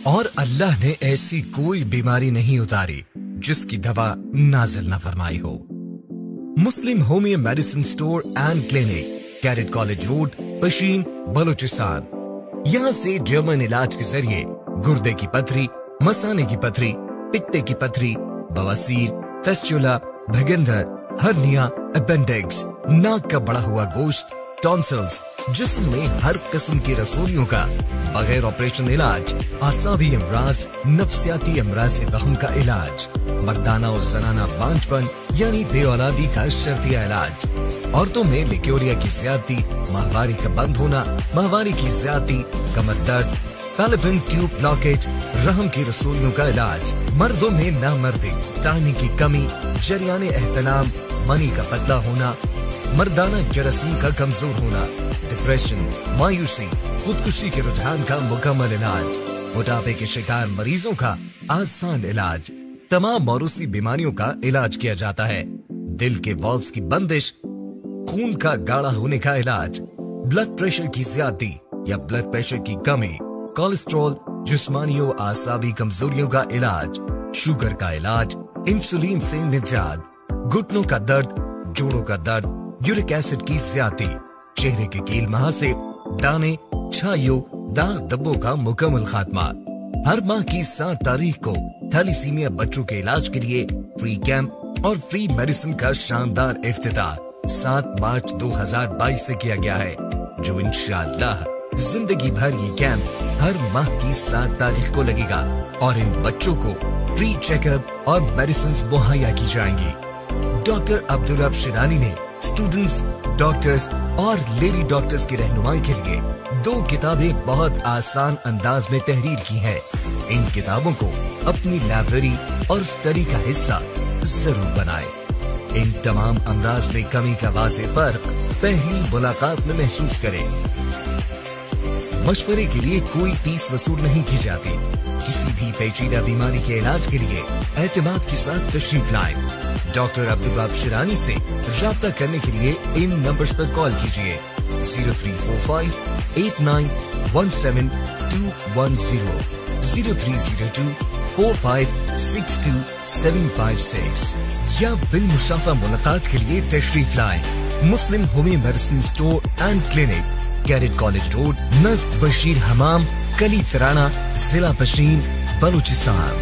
اور اللہ نے ایسی کوئی بیماری نہیں اتاری جس کی دوا نازل نہ فرمائی ہو۔ مسلم homeo medicine store and clinic, cadet college road, Pishin, Balochistan. یہاں سے جرمن علاج کے ذریعے گردے کی پتھری، مثانے کی پتھری، پتے کی پتھری، بواسیر، فیسچولا، بھگندر، ہرنیا، اپینڈکس، ناک کا بڑا ہوا گوشت، ٹونسلز، جسم میں ہر قسم کی رسولیوں کا بغیر آپریشن علاج، اعصابی امراض، نفسیاتی امراض وہم کا علاج، مردانہ اور زنانہ بانجھ پن یعنی بے اولادی کا شرطیہ علاج، عورتوں میں لیکوریا کی زیادتی، ماہواری کا بند ہونا، ماہواری کی زیادتی، کمر درد، فیلوپین ٹیوب بلاکیج، رحم کی رسولیوں کا علاج، مردوں میں نامردی، ٹائمنگ کی کمی، جریان احتلام، منی کا پتلا ہونا، مردانہ جراثیم کا کمزور ہونا، ڈپریشن، مایوسی، خودکشی کے رجحان کا مکمل علاج، موٹاپے کے شکار مریضوں کا آسان علاج، تمام موروثی بیماریوں کا علاج کیا جاتا ہے، دل کے والوز کی بندش، خون کا گاڑھا ہونے کا علاج، بلڈ پریشر کی زیادتی یا بلڈ پریشر کی کمی، کولیسٹرول، جسمانی و اعصابی کمزوریوں کا علاج، شوگر کا علاج، انسولین سے نجات، گھٹنوں کا درد، جوڑوں کا درد، یورک ایسڈ کی زیادتی، چہرے کے کیل محاسب، دانے، چھائیوں، داغ دبوں کا مکمل خاتمہ۔ ہر ماہ کی 7 تاریخ کو تھیلیسیمیا بچوں کے علاج کے لیے فری کیمپ اور فری میڈیسن کا شاندار افتتاح 7 مارچ 2022 سے کیا گیا ہے، جو انشاءاللہ زندگی بھر یہ کیمپ ہر ماہ کی 7 تاریخ کو لگے گا اور ان بچوں کو فری چیک اپ اور میڈیسنز مہیا کی جائیں گی۔ ڈاکٹر عبدالرب شیرانی نے اسٹوڈنٹس، ڈاکٹرز اور لیڈی ڈاکٹرز کی رہنمائی کے لیے 2 کتابیں بہت آسان انداز میں تحریر کی ہیں۔ ان کتابوں کو اپنی لائبریری اور اسٹڈی کا حصہ ضرور بنائیں۔ ان تمام امراض میں کمی کا واضح فرق پہلی ملاقات میں محسوس کریں۔ مشورے کے لیے کوئی فیس وصول نہیں کی جاتی۔ کسی بھی پیچیدہ بیماری کے علاج کے لیے اعتماد کے ساتھ تشریف لائیں۔ ڈاکٹر عبدالرب شیرانی سے رابطہ کرنے کے لیے ان نمبرز پر کال کیجیے 0345 8917 210 0302 4562 756 یا بالمشافہ ملاقات کے لیے تشریف لائیں۔ مسلم homeo medicine store and clinic, cadet college road, نزد بشیر حمام، کلی ترانہ، ضلع پشین، بلوچستان۔